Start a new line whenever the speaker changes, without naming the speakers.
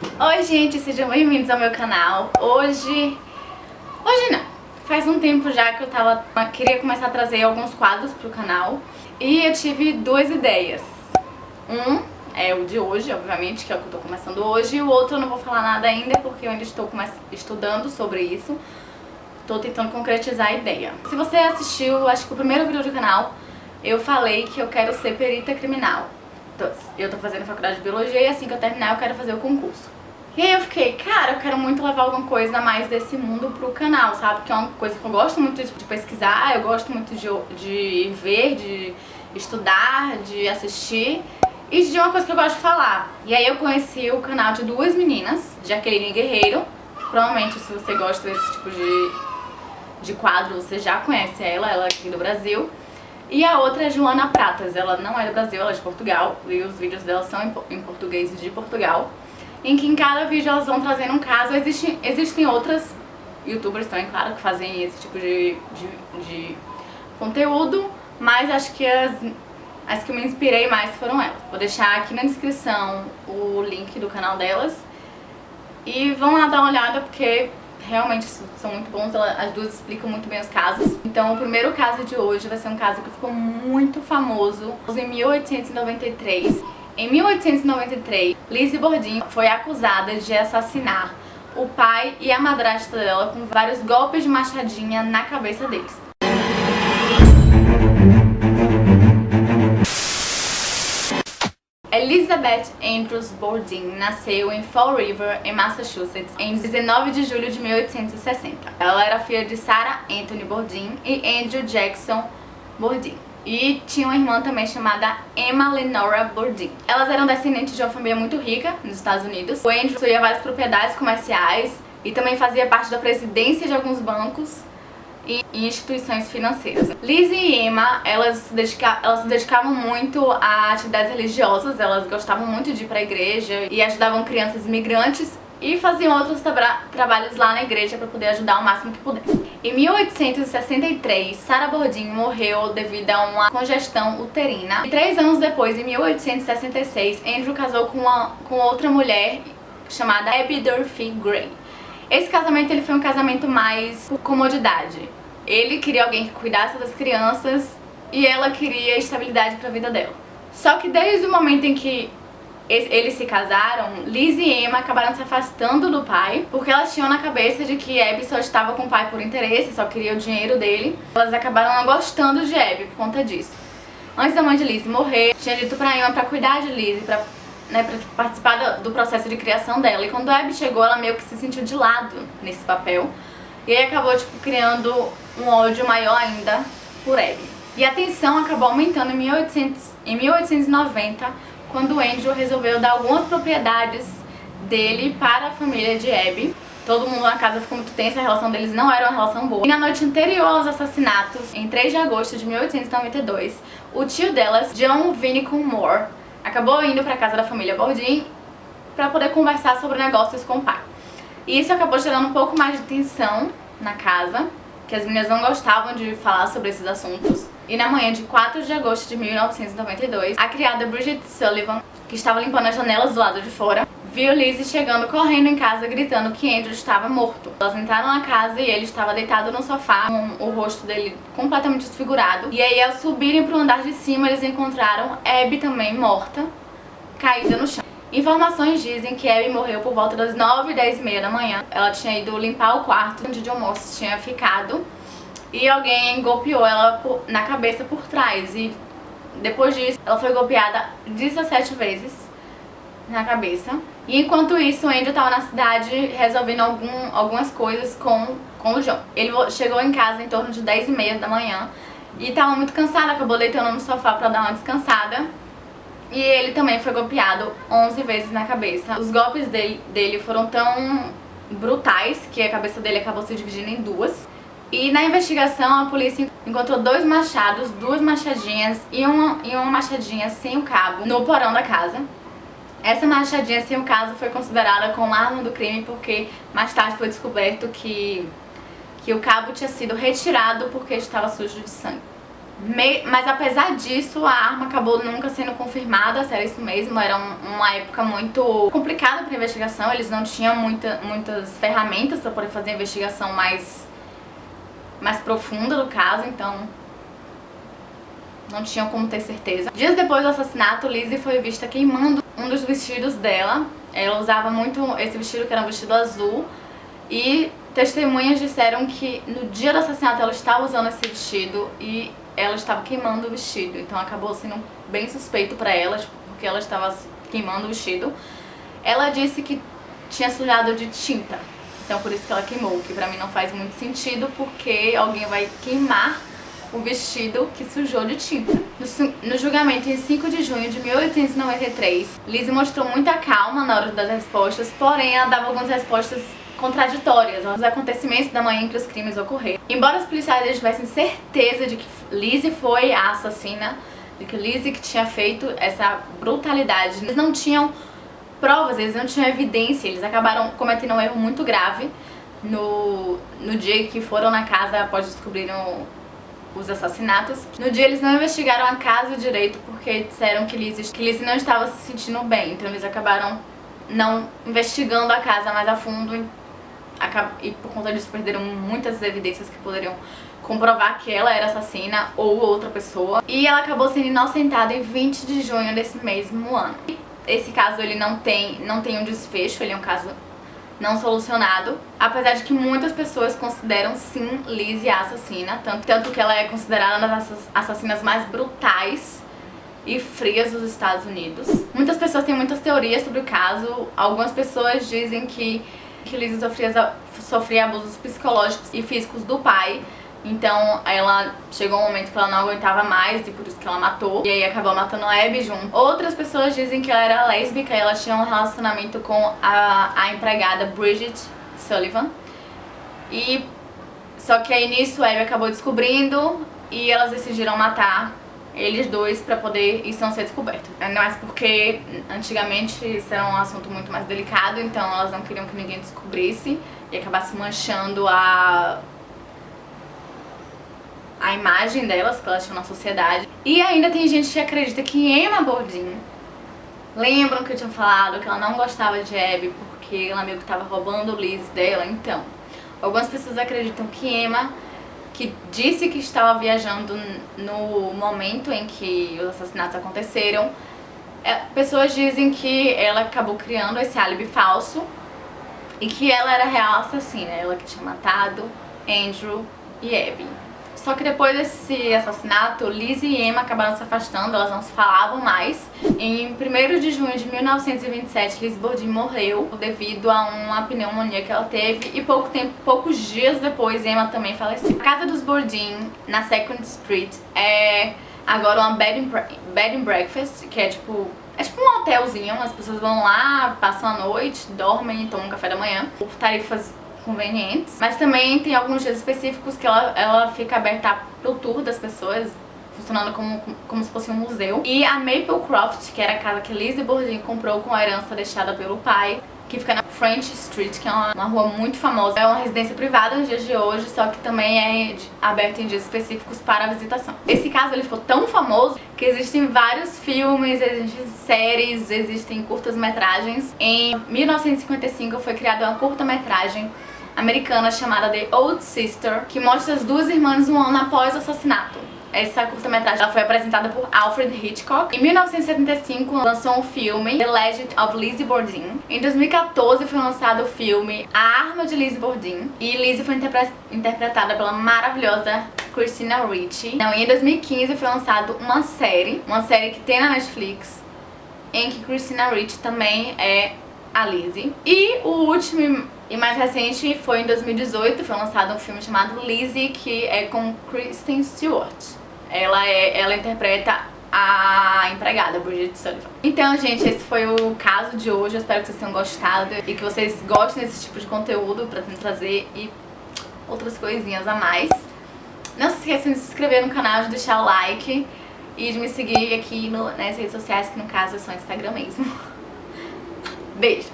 Oi gente, sejam bem-vindos ao meu canal. Hoje não, faz um tempo já que eu queria começar a trazer alguns quadros pro canal. E eu tive duas ideias. Um é o de hoje, obviamente, que é o que eu tô começando hoje. E o outro eu não vou falar nada ainda, porque eu ainda estou estudando sobre isso. Tô tentando concretizar a ideia. Se você assistiu, acho que o primeiro vídeo do canal, eu falei que eu quero ser perita criminal. Eu tô fazendo faculdade de biologia e assim que eu terminar eu quero fazer o concurso. E aí eu fiquei, cara, eu quero muito levar alguma coisa a mais desse mundo pro canal, sabe? Que é uma coisa que eu gosto muito de pesquisar, eu gosto muito de ver, de estudar, de assistir e de uma coisa que eu gosto de falar. E aí eu conheci o canal de duas meninas, Jaqueline Guerreiro. Provavelmente se você gosta desse tipo de quadro, você já conhece ela é aqui do Brasil. E a outra é Joana Pratas, ela não é do Brasil, ela é de Portugal, e os vídeos dela são em português de Portugal, em que em cada vídeo elas vão trazendo um caso. Existem outras youtubers também, claro, que fazem esse tipo de conteúdo, mas acho que as que eu me inspirei mais foram elas. Vou deixar aqui na descrição o link do canal delas e vão lá dar uma olhada porque realmente são muito bons, as duas explicam muito bem os casos. Então o primeiro caso de hoje vai ser um caso que ficou muito famoso em 1893. Em 1893, Lizzie Borden foi acusada de assassinar o pai e a madrasta dela com vários golpes de machadinha na cabeça deles. Elizabeth Andrews Borden nasceu em Fall River, em Massachusetts, em 19 de julho de 1860. Ela era filha de Sarah Anthony Borden e Andrew Jackson Borden. E tinha uma irmã também chamada Emma Lenora Borden. Elas eram descendentes de uma família muito rica nos Estados Unidos. O Andrew possuía várias propriedades comerciais e também fazia parte da presidência de alguns bancos e instituições financeiras. Lizzie e Emma, elas se dedicavam muito a atividades religiosas, elas gostavam muito de ir para a igreja e ajudavam crianças imigrantes e faziam outros trabalhos lá na igreja para poder ajudar o máximo que pudessem. Em 1863, Sarah Borden morreu devido a uma congestão uterina. E 3 anos depois, em 1866, Andrew casou com outra mulher chamada Abby Dorothy Gray. Esse casamento ele foi um casamento mais por comodidade. Ele queria alguém que cuidasse das crianças e ela queria estabilidade para a vida dela. Só que desde o momento em que eles se casaram, Lizzie e Emma acabaram se afastando do pai, porque elas tinham na cabeça de que Abby só estava com o pai por interesse, só queria o dinheiro dele. Elas acabaram não gostando de Abby por conta disso. Antes da mãe de Lizzie morrer, tinha dito pra Emma pra cuidar de Lizzie, pra participar do processo de criação dela. E quando a Abby chegou, ela meio que se sentiu de lado nesse papel. E aí acabou criando um ódio maior ainda por Abby. E a tensão acabou aumentando em 1890, quando Andrew resolveu dar algumas propriedades dele para a família de Abby. Todo mundo na casa ficou muito tenso, a relação deles não era uma relação boa. E na noite anterior aos assassinatos, em 3 de agosto de 1892, o tio delas, John Vinicum Moore, acabou indo para a casa da família Borden para poder conversar sobre negócios com o pai. E isso acabou gerando um pouco mais de tensão na casa, que as meninas não gostavam de falar sobre esses assuntos. E na manhã de 4 de agosto de 1992, a criada Bridget Sullivan, que estava limpando as janelas do lado de fora, viu Lizzie chegando correndo em casa, gritando que Andrew estava morto. Elas entraram na casa e ele estava deitado no sofá, com o rosto dele completamente desfigurado. E aí, ao subirem para o andar de cima, eles encontraram Abby também morta, caída no chão. Informações dizem que Abby morreu por volta das 9, 10 e meia da manhã. Ela tinha ido limpar o quarto onde John Morse tinha ficado e alguém golpeou ela na cabeça por trás. E depois disso, ela foi golpeada 17 vezes na cabeça. E enquanto isso, o Andrew estava na cidade resolvendo algumas coisas com o John. Ele chegou em casa em torno de 10 e meia da manhã e estava muito cansado, acabou deitando no sofá para dar uma descansada. E ele também foi golpeado 11 vezes na cabeça. Os golpes dele foram tão brutais que a cabeça dele acabou se dividindo em duas. E na investigação, a polícia encontrou 2 machados, 2 machadinhas e uma machadinha sem o cabo no porão da casa. Essa machadinha sem o cabo foi considerada como arma do crime porque mais tarde foi descoberto que o cabo tinha sido retirado porque estava sujo de sangue. Mas apesar disso, a arma acabou nunca sendo confirmada, se era isso mesmo. Era uma época muito complicada para investigação, eles não tinham muitas ferramentas para poder fazer a investigação mais profunda do caso, então não tinham como ter certeza. Dias depois do assassinato, Lizzie foi vista queimando um dos vestidos dela. Ela usava muito esse vestido, que era um vestido azul, e testemunhas disseram que no dia do assassinato ela estava usando esse vestido e ela estava queimando o vestido. Então acabou sendo bem suspeito pra ela, porque ela estava queimando o vestido. Ela disse que tinha sujado de tinta, então por isso que ela queimou, que pra mim não faz muito sentido, porque alguém vai queimar o vestido que sujou de tinta. No julgamento em 5 de junho de 1893, Lizzie mostrou muita calma na hora das respostas, porém ela dava algumas respostas contraditórias aos acontecimentos da manhã em que os crimes ocorreram. Embora os policiais tivessem certeza de que Lizzie foi a assassina, de que Lizzie que tinha feito essa brutalidade, eles não tinham provas, eles não tinham evidência, eles acabaram cometendo um erro muito grave no dia que foram na casa após descobrirem os assassinatos. No dia eles não investigaram a casa direito porque disseram que Lizzie não estava se sentindo bem, então eles acabaram não investigando a casa mais a fundo e por conta disso perderam muitas evidências que poderiam comprovar que ela era assassina ou outra pessoa. E ela acabou sendo inocentada em 20 de junho desse mesmo ano. Esse caso ele não tem um desfecho, ele é um caso não solucionado, apesar de que muitas pessoas consideram sim Lizzie a assassina, tanto que ela é considerada uma das assassinas mais brutais e frias dos Estados Unidos. Muitas pessoas têm muitas teorias sobre o caso. Algumas pessoas dizem que Lizzie sofria abusos psicológicos e físicos do pai, então ela chegou um momento que ela não aguentava mais e por isso que ela matou, e aí acabou matando a Abby junto. Outras pessoas dizem que ela era lésbica e ela tinha um relacionamento com a empregada Bridget Sullivan, e só que aí nisso a Abby acabou descobrindo e elas decidiram matar eles dois pra poder isso não ser descoberto. Ainda mais porque antigamente isso era um assunto muito mais delicado, então elas não queriam que ninguém descobrisse e acabasse manchando a imagem delas que elas tinham na sociedade. E ainda tem gente que acredita que Emma Bordin, lembram que eu tinha falado que ela não gostava de Abby porque ela meio que tava roubando o Liz dela? Então, algumas pessoas acreditam que Emma, que disse que estava viajando no momento em que os assassinatos aconteceram, pessoas dizem que ela acabou criando esse álibi falso e que ela era a real assassina, ela que tinha matado Andrew e Abby. Só que depois desse assassinato, Lizzie e Emma acabaram se afastando, elas não se falavam mais. Em 1º de junho de 1927, Lizzie Bordin morreu devido a uma pneumonia que ela teve e poucos dias depois, Emma também faleceu. A casa dos Bordin, na 2nd Street, é agora uma bed and breakfast, que é tipo um hotelzinho, as pessoas vão lá, passam a noite, dormem, tomam café da manhã, por tarifas convenientes, mas também tem alguns dias específicos que ela fica aberta pro tour das pessoas, funcionando como se fosse um museu. E a Maplecroft, que era a casa que Lizzie Bordin comprou com a herança deixada pelo pai, que fica na French Street, que é uma rua muito famosa. É uma residência privada nos dias de hoje, só que também é aberta em dias específicos para visitação. Esse caso ele ficou tão famoso que existem vários filmes, existem séries, existem curtas-metragens. Em 1955 foi criada uma curta-metragem americana chamada The Old Sister, que mostra as duas irmãs um ano após o assassinato. Essa curta-metragem foi apresentada por Alfred Hitchcock. Em 1975 lançou um filme, The Legend of Lizzie Bordin. Em 2014 foi lançado o filme A Arma de Lizzie Bordin, e Lizzie foi interpretada pela maravilhosa Christina Ricci. Então, em 2015 foi lançado uma série que tem na Netflix, em que Christina Ricci também é a Lizzie. E o último e mais recente foi em 2018, foi lançado um filme chamado Lizzie, que é com Kristen Stewart. Ela interpreta a empregada, Bridget Sullivan. Então, gente, esse foi o caso de hoje. Eu espero que vocês tenham gostado e que vocês gostem desse tipo de conteúdo pra trazer e outras coisinhas a mais. Não se esqueçam de se inscrever no canal, de deixar o like e de me seguir aqui nas redes sociais, que no caso é só Instagram mesmo. Beijo!